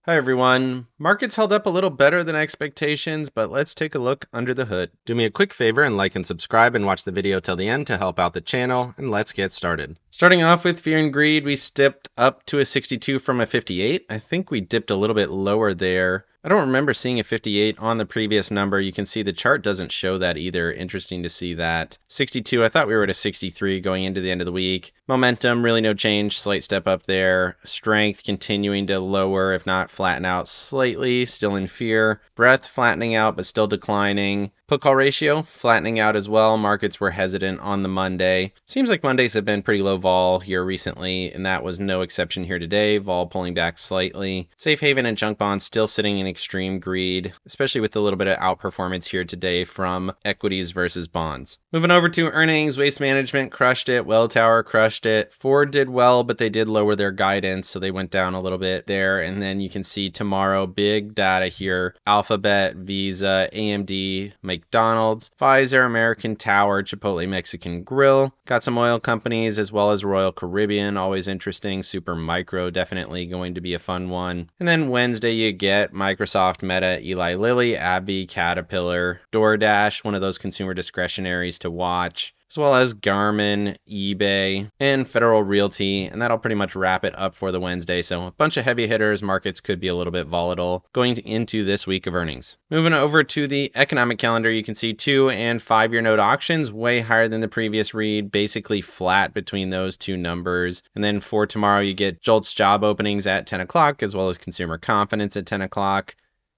Hi everyone. Markets held up a little better than expectations, but let's take a look under the hood. Do me a quick favor and like and subscribe and watch the video till the end to help out the channel, and let's get started. Starting off with fear and greed, we stepped up to a 62 from a 58. I think we dipped a little bit lower there. I don't remember seeing a 58 on the previous number. You can see the chart doesn't show that either. Interesting to see that. 62, I thought we were at a 63 going into the end of the week. Momentum, really no change. Slight step up there. Strength continuing to lower, if not flatten out slightly. Still in fear. Breadth flattening out, but still declining. Put call ratio flattening out as well. Markets were hesitant on the Monday. Seems like Mondays have been pretty low vol here recently, and that was no exception here today. Vol pulling back slightly. Safe haven and junk bonds still sitting in extreme greed, especially with a little bit of outperformance here today from equities versus bonds. Moving over to earnings, Waste Management crushed it. Welltower crushed it. Ford did well, but they did lower their guidance, so they went down a little bit there. And then you can see tomorrow, big data here. Alphabet, Visa, AMD, McDonald's, Pfizer, American Tower, Chipotle Mexican Grill. Got some oil companies as well as Royal Caribbean, always interesting. Super Micro, definitely going to be a fun one. And then Wednesday you get Microsoft, Meta, Eli Lilly, AbbVie, Caterpillar, DoorDash, one of those consumer discretionaries to watch, as well as Garmin, eBay, and Federal Realty, and that'll pretty much wrap it up for the Wednesday. So a bunch of heavy hitters. Markets could be a little bit volatile going into this week of earnings. Moving over to the economic calendar, you can see 2 and 5 year note auctions way higher than the previous read, basically flat between those two numbers. And then for tomorrow, you get JOLTS job openings at 10 o'clock, as well as consumer confidence at 10 o'clock.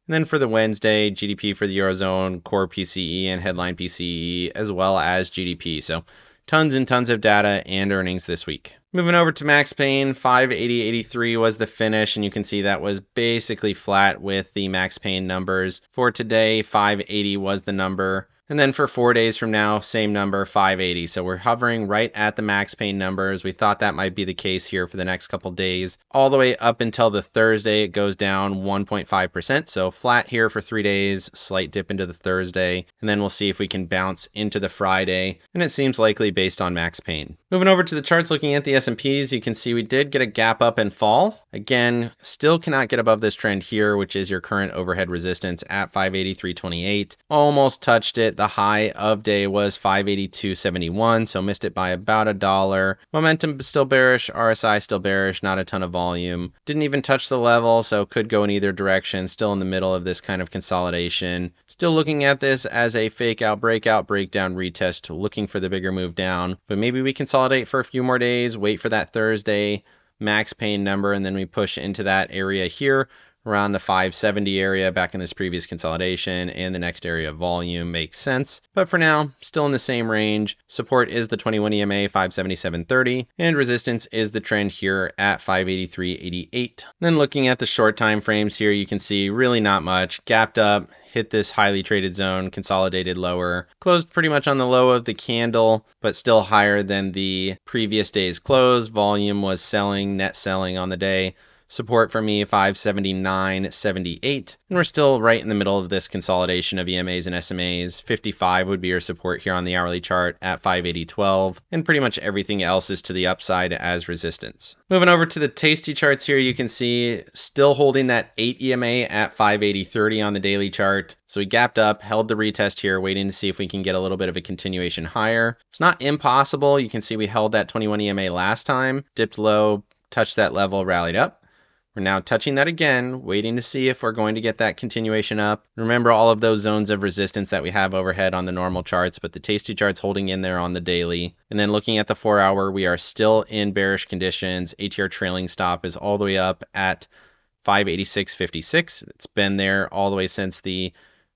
And then for the Wednesday, GDP for the Eurozone, core PCE and headline PCE, as well as GDP. So tons and tons of data and earnings this week. Moving over to Max Pain, 580.83 was the finish, and you can see that was basically flat with the Max Pain numbers. For today, 580 was the number. And then for 4 days from now, same number, 580. So we're hovering right at the Max Pain numbers. We thought that might be the case here for the next couple days. All the way up until the Thursday, it goes down 1.5%. So flat here for 3 days, slight dip into the Thursday. And then we'll see if we can bounce into the Friday. And it seems likely based on Max Pain. Moving over to the charts, looking at the S&Ps, you can see we did get a gap up and fall. Again, still cannot get above this trend here, which is your current overhead resistance at 583.28. Almost touched it. The high of day was 582.71, so missed it by about $1. Momentum still bearish, RSI still bearish, not a ton of volume. Didn't even touch the level, so could go in either direction. Still in the middle of this kind of consolidation. Still looking at this as a fake out, breakout, breakdown, retest, looking for the bigger move down. But maybe we consolidate for a few more days, wait for that Thursday Max Pain number, and then we push into that area here around the 570 area back in this previous consolidation, and the next area of volume makes sense. But for now, still in the same range. Support is the 21 EMA 577.30, and resistance is the trend here at 583.88. Then looking at the short time frames here, you can see really not much. Gapped up, hit this highly traded zone, consolidated lower, closed pretty much on the low of the candle, but still higher than the previous day's close. Volume was selling, net selling on the day. Support for me, 579.78. And we're still right in the middle of this consolidation of EMAs and SMAs. 55 would be your support here on the hourly chart at 580.12. And pretty much everything else is to the upside as resistance. Moving over to the Tasty charts here, you can see still holding that 8 EMA at 580.30 on the daily chart. So we gapped up, held the retest here, waiting to see if we can get a little bit of a continuation higher. It's not impossible. You can see we held that 21 EMA last time, dipped low, touched that level, rallied up. We're now touching that again, waiting to see if we're going to get that continuation up. Remember all of those zones of resistance that we have overhead on the normal charts, but the Tasty chart's holding in there on the daily. And then looking at the 4 hour, we are still in bearish conditions. ATR trailing stop is all the way up at 586.56. It's been there all the way since the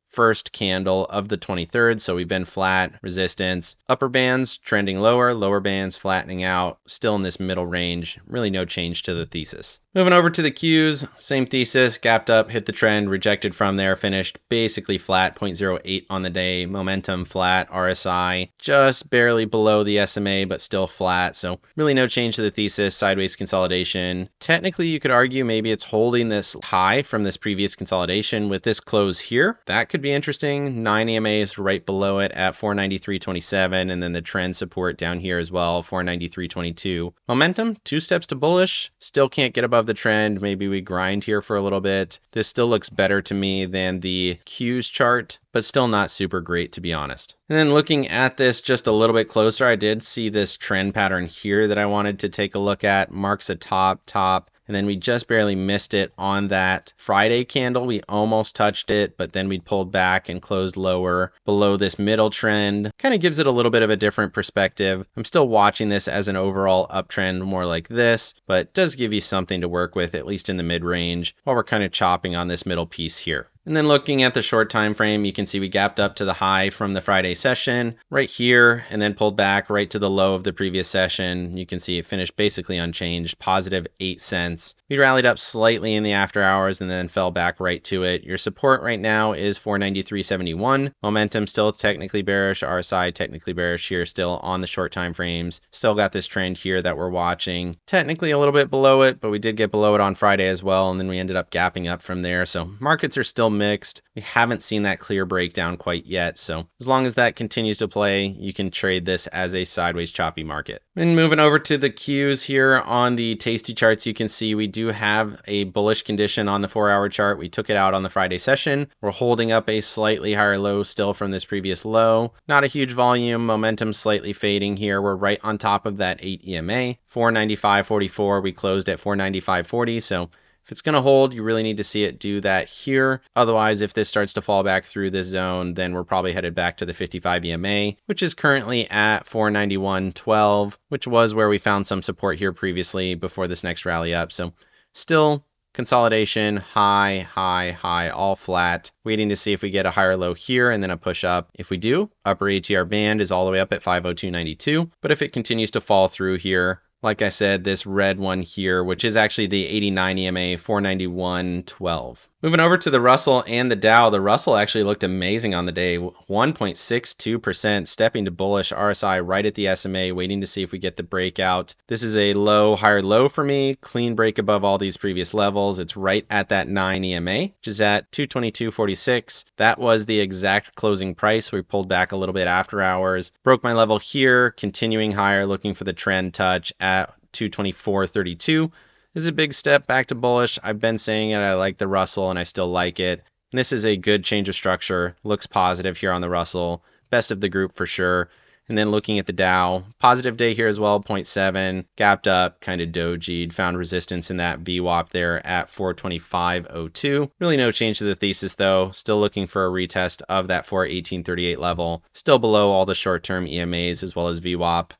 first candle of the 23rd, so we've been flat, resistance, upper bands trending lower, lower bands flattening out, still in this middle range, really no change to the thesis. Moving over to the Qs, same thesis, gapped up, hit the trend, rejected from there, finished basically flat, 0.08 on the day, momentum flat, RSI just barely below the SMA, but still flat, so really no change to the thesis, sideways consolidation. Technically, you could argue maybe it's holding this high from this previous consolidation with this close here. That could be interesting. 9 EMAs right below it at 493.27, and then the trend support down here as well, 493.22. Momentum, 2 steps to bullish, still can't get above above the trend, maybe we grind here for a little bit. This still looks better to me than the Qs chart, but still not super great, to be honest. And then looking at this just a little bit closer, I did see this trend pattern here that I wanted to take a look at. Marks a top, and then we just barely missed it on that Friday candle. We almost touched it, but then we pulled back and closed lower below this middle trend. Kind of gives it a little bit of a different perspective. I'm still watching this as an overall uptrend more like this, but does give you something to work with, at least in the mid-range, while we're kind of chopping on this middle piece here. And then looking at the short time frame, you can see we gapped up to the high from the Friday session right here, and then pulled back right to the low of the previous session. You can see it finished basically unchanged, positive 8 cents. We rallied up slightly in the after hours and then fell back right to it. Your support right now is 493.71. Momentum still technically bearish, RSI technically bearish here still on the short time frames. Still got this trend here that we're watching. Technically a little bit below it, but we did get below it on Friday as well, and then we ended up gapping up from there. So markets are still mixed. We haven't seen that clear breakdown quite yet, so as long as that continues to play, you can trade this as a sideways choppy market. And moving over to the Qs here on the Tasty charts, you can see we do have a bullish condition on the 4-hour chart. We took it out on the Friday session. We're holding up a slightly higher low still from this previous low. Not a huge volume, momentum slightly fading here. We're right on top of that 8 EMA, 495.44. We closed at 495.40, so if it's going to hold, you really need to see it do that here. Otherwise, if this starts to fall back through this zone, then we're probably headed back to the 55 EMA, which is currently at 491.12, which was where we found some support here previously before this next rally up. So still consolidation, high, all flat, waiting to see if we get a higher low here and then a push up. If we do, upper ATR band is all the way up at 502.92. But if it continues to fall through here, like I said, this red one here, which is actually the 89 EMA, 491.12. Moving over to the Russell and the Dow, the Russell actually looked amazing on the day, 1.62%, stepping to bullish, RSI right at the SMA, waiting to see if we get the breakout. This is a low, higher low for me, clean break above all these previous levels. It's right at that 9 EMA, which is at 222.46. That was the exact closing price. We pulled back a little bit after hours, broke my level here, continuing higher, looking for the trend touch at 224.32. This is a big step back to bullish. I've been saying it. I like the Russell and I still like it. And this is a good change of structure. Looks positive here on the Russell. Best of the group for sure. And then looking at the Dow, positive day here as well, 0.7, gapped up, kind of dojied, found resistance in that VWAP there at 425.02. Really no change to the thesis though. Still looking for a retest of that 418.38 level. Still below all the short-term EMAs as well as VWAP.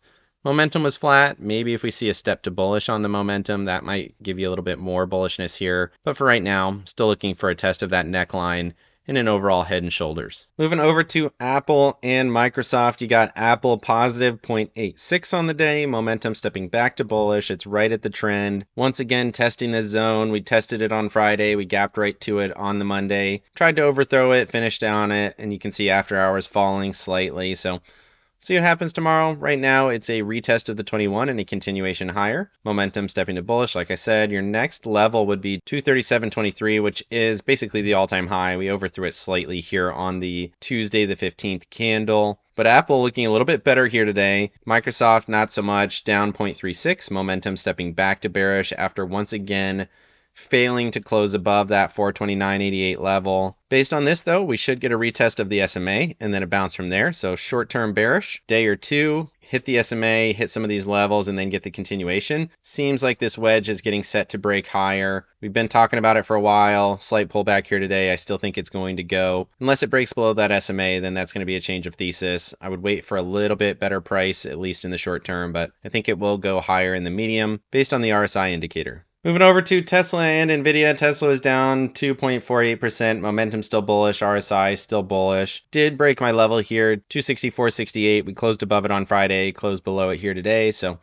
Momentum was flat. Maybe if we see a step to bullish on the momentum, that might give you a little bit more bullishness here. But for right now, still looking for a test of that neckline and an overall head and shoulders. Moving over to Apple and Microsoft, you got Apple positive 0.86 on the day. Momentum stepping back to bullish. It's right at the trend. Once again, testing this zone. We tested it on Friday. We gapped right to it on the Monday. Tried to overthrow it, finished on it, and you can see after hours falling slightly. So see what happens tomorrow. Right now, it's a retest of the 21 and a continuation higher. Momentum stepping to bullish. Like I said, your next level would be 237.23, which is basically the all-time high. We overthrew it slightly here on the Tuesday the 15th candle. But Apple looking a little bit better here today. Microsoft, not so much, down 0.36. Momentum stepping back to bearish after once again failing to close above that 429.88 level. Based on this though, we should get a retest of the SMA and then a bounce from there. So short-term bearish, day or two, hit the SMA, hit some of these levels, and then get the continuation. Seems like this wedge is getting set to break higher. We've been talking about it for a while. Slight pullback here today. I still think it's going to go. Unless it breaks below that SMA, then that's going to be a change of thesis. I would wait for a little bit better price, at least in the short term, but I think it will go higher in the medium based on the RSI indicator. Moving over to Tesla and Nvidia. Tesla is down 2.48%. Momentum still bullish. RSI still bullish. Did break my level here, 264.68. We closed above it on Friday, closed below it here today. So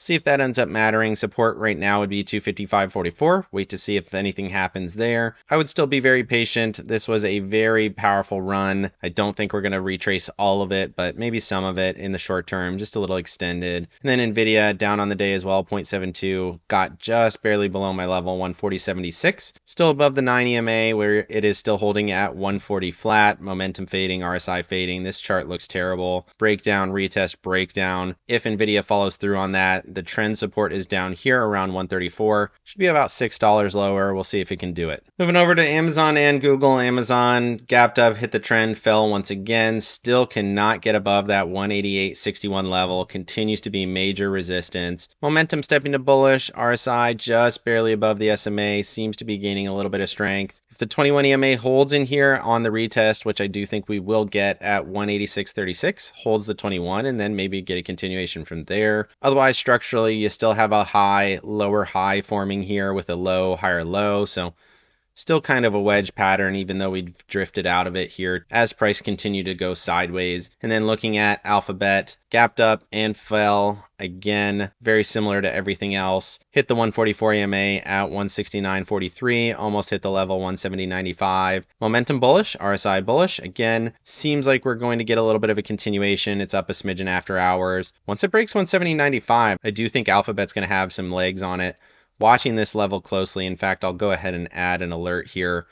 see if that ends up mattering. Support right now would be 255.44. Wait to see if anything happens there. I would still be very patient. This was a very powerful run. I don't think we're going to retrace all of it, but maybe some of it in the short term, just a little extended. And then Nvidia down on the day as well, 0.72. Got just barely below my level, 140.76. Still above the 9 EMA where it is still holding at 140 flat. Momentum fading, RSI fading. This chart looks terrible. Breakdown, retest, breakdown. If Nvidia follows through on that, The trend support is down here around 134. Should be about $6 lower. We'll see if it can do it. Moving over to Amazon and Google. Amazon gapped up, hit the trend, fell once again. Still cannot get above that 188.61 level. Continues to be major resistance. Momentum stepping to bullish. RSI just barely above the SMA. Seems to be gaining a little bit of strength. If the 21 EMA holds in here on the retest, which I do think we will get at 186.36, holds the 21, and then maybe get a continuation from there. Otherwise, structurally, you still have a high, lower high forming here with a low, higher low. So still kind of a wedge pattern, even though we've drifted out of it here as price continued to go sideways. And then looking at Alphabet, gapped up and fell again, very similar to everything else. Hit the 144 EMA at 169.43, almost hit the level 170.95. Momentum bullish, RSI bullish. Again, seems like we're going to get a little bit of a continuation. It's up a smidgen after hours. Once it breaks 170.95, I do think Alphabet's going to have some legs on it. Watching this level closely. In fact, I'll go ahead and add an alert here. I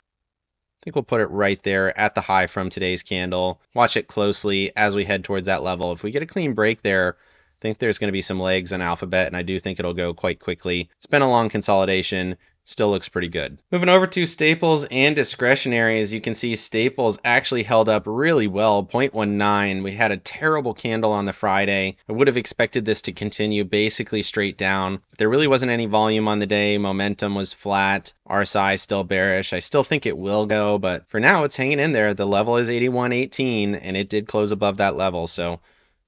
think we'll put it right there at the high from today's candle. Watch it closely as we head towards that level. If we get a clean break there, I think there's going to be some legs on Alphabet, and I do think it'll go quite quickly. It's been a long consolidation. Still looks pretty good. Moving over to staples and discretionary, as you can see, staples actually held up really well, 0.19. We had a terrible candle on the Friday. I would have expected this to continue basically straight down. But there really wasn't any volume on the day. Momentum was flat. RSI still bearish. I still think it will go, but for now it's hanging in there. The level is 81.18, and it did close above that level. So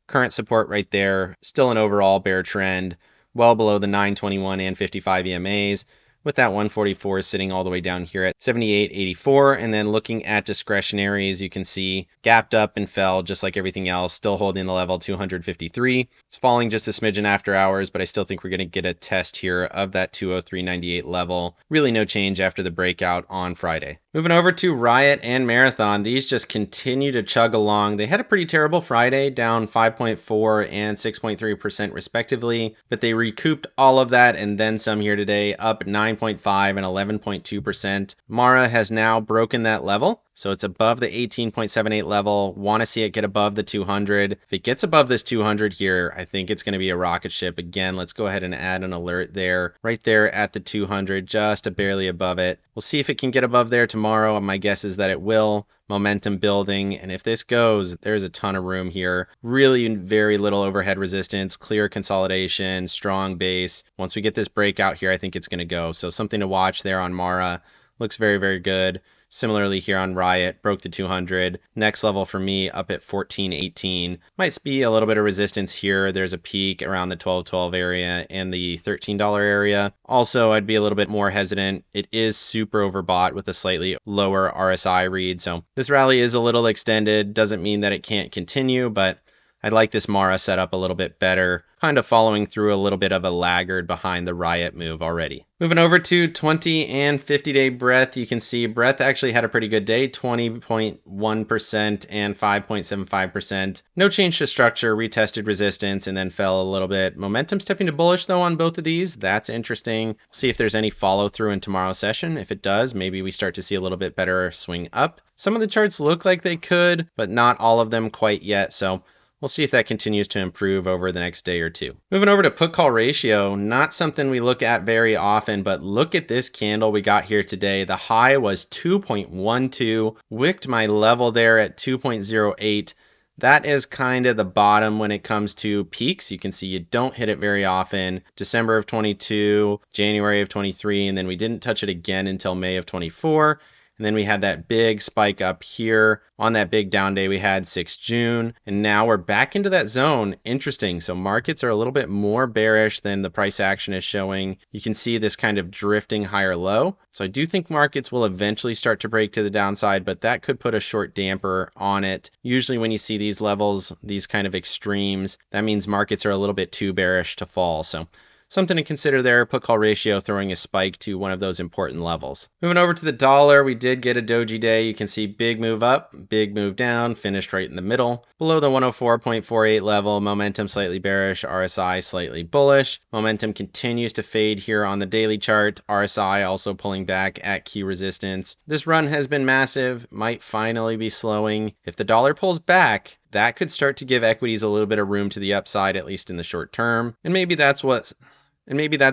current support right there. Still an overall bear trend, well below the 921 and 55 EMAs. With that 144 sitting all the way down here at 78.84. And then looking at discretionaries, you can see gapped up and fell just like everything else, still holding the level 253. It's falling just a smidgen after hours, but I still think we're going to get a test here of that 203.98 level. Really no change after the breakout on Friday. Moving over to RIOT and Marathon, these just continue to chug along. They had a pretty terrible Friday, down 5.4 and 6.3% respectively, but they recouped all of that and then some here today, up 9.5 and 11.2%. Mara has now broken that level, so it's above the 18.78 level. Want to see it get above the 200. If it gets above this 200 here, I think it's going to be a rocket ship. Again, let's go ahead and add an alert there, right there at the 200, just barely above it. We'll see if it can get above there tomorrow. My guess is that it will. Momentum building, and if this goes, there's a ton of room here. Really very little overhead resistance, clear consolidation, strong base. Once we get this breakout here, I think it's going to go. So something to watch there on Mara. Looks very, very good. Similarly here on RIOT, broke the 200. Next level for me up at 14.18. Might be a little bit of resistance here. There's a peak around the 12.12 area and the $13 area. Also, I'd be a little bit more hesitant. It is super overbought with a slightly lower RSI read. So this rally is a little extended. Doesn't mean that it can't continue, but I'd like this Mara setup a little bit better, kind of following through a little bit of a laggard behind the RIOT move already. Moving over to 20 and 50-day Breadth, you can see Breadth actually had a pretty good day, 20.1% and 5.75%. No change to structure, retested resistance, and then fell a little bit. Momentum stepping to bullish though on both of these. That's interesting. See if there's any follow through in tomorrow's session. If it does, maybe we start to see a little bit better swing up. Some of the charts look like they could, but not all of them quite yet. So we'll see if that continues to improve over the next day or two. Moving over to put call ratio, not something we look at very often, but look at this candle we got here today. The high was 2.12, wicked my level there at 2.08. That is kind of the bottom when it comes to peaks. You can see you don't hit it very often. December of 22, January of 23, and then we didn't touch it again until May of 24. And then we had that big spike up here. On that big down day, we had 6 June. And now we're back into that zone. Interesting. So markets are a little bit more bearish than the price action is showing. You can see this kind of drifting higher low. So I do think markets will eventually start to break to the downside, but that could put a short damper on it. Usually when you see these levels, these kind of extremes, that means markets are a little bit too bearish to fall. So something to consider there, put call ratio throwing a spike to one of those important levels. Moving over to the dollar, we did get a doji day. You can see big move up, big move down, finished right in the middle. Below the 104.48 level, momentum slightly bearish, RSI slightly bullish. Momentum continues to fade here on the daily chart. RSI also pulling back at key resistance. This run has been massive, might finally be slowing. If the dollar pulls back, that could start to give equities a little bit of room to the upside, at least in the short term. And maybe that's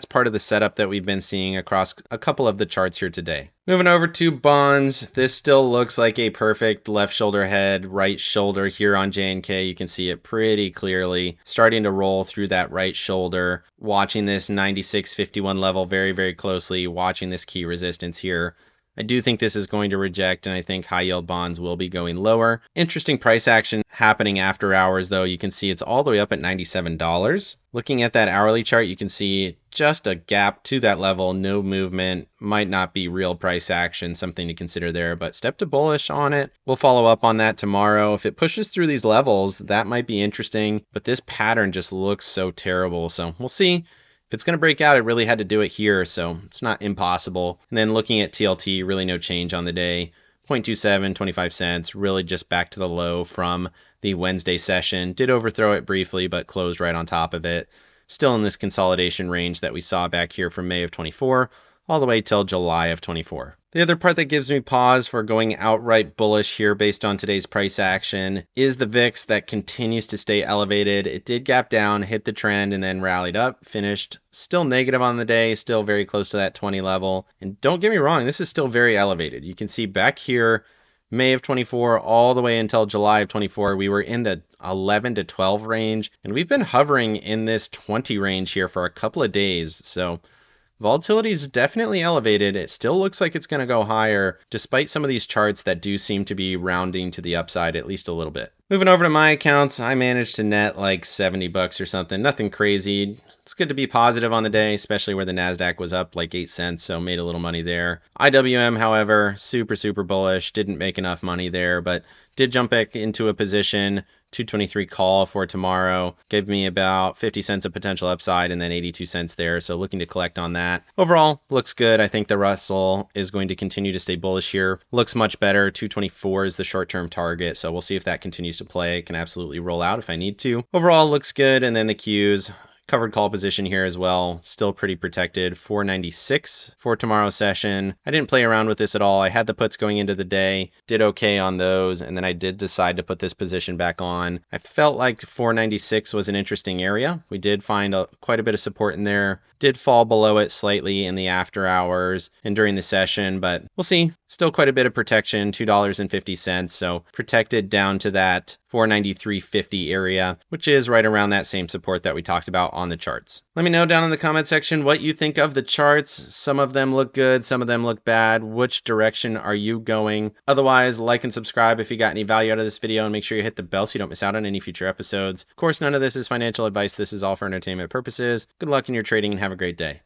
part of the setup that we've been seeing across a couple of the charts here today. Moving over to bonds, this still looks like a perfect left shoulder head, right shoulder here on J&K. You can see it pretty clearly starting to roll through that right shoulder. Watching this 96.51 level very, very closely, watching this key resistance here. I do think this is going to reject, and I think high yield bonds will be going lower. Interesting price action happening after hours, though. You can see it's all the way up at $97. Looking at that hourly chart, you can see just a gap to that level, no movement, might not be real price action, something to consider there, but step to bullish on it. We'll follow up on that tomorrow. If it pushes through these levels, that might be interesting, but this pattern just looks so terrible, so we'll see. If it's going to break out, it really had to do it here, so it's not impossible. And then looking at TLT, really no change on the day. 0.27, 25 cents, really just back to the low from the Wednesday session. Did overthrow it briefly, but closed right on top of it. Still in this consolidation range that we saw back here from May of 24 all the way till July of 24. The other part that gives me pause for going outright bullish here based on today's price action is the VIX that continues to stay elevated. It did gap down, hit the trend, and then rallied up, finished still negative on the day, still very close to that 20 level. And don't get me wrong, this is still very elevated. You can see back here, May of 24 all the way until July of 24, we were in the 11 to 12 range, and we've been hovering in this 20 range here for a couple of days. So volatility is definitely elevated. It still looks like it's going to go higher, despite some of these charts that do seem to be rounding to the upside at least a little bit. Moving over to my accounts, I managed to net like $70 or something. Nothing crazy. It's good to be positive on the day, especially where the NASDAQ was up like 8 cents, so made a little money there. IWM, however, super bullish. Didn't make enough money there, but did jump back into a position. 223 call for tomorrow gave me about 50 cents of potential upside and then 82 cents there, so looking to collect on that. Overall, looks good. I think the Russell is going to continue to stay bullish here. Looks much better. 224 is the short-term target, so we'll see if that continues to play. Can absolutely roll out if I need to. Overall, looks good, and then the Qs. Covered call position here as well, still pretty protected. 496 for tomorrow's session. I didn't play around with this at all. I had the puts going into the day, did okay on those, and then I did decide to put this position back on. I felt like 496 was an interesting area. We did find quite a bit of support in there. Did fall below it slightly in the after hours and during the session, but we'll see. Still quite a bit of protection, $2.50, so protected down to that 493.50 area, which is right around that same support that we talked about on the charts. Let me know down in the comment section what you think of the charts. Some of them look good, some of them look bad. Which direction are you going? Otherwise, like and subscribe if you got any value out of this video, and make sure you hit the bell so you don't miss out on any future episodes. Of course, none of this is financial advice. This is all for entertainment purposes. Good luck in your trading and have a great day.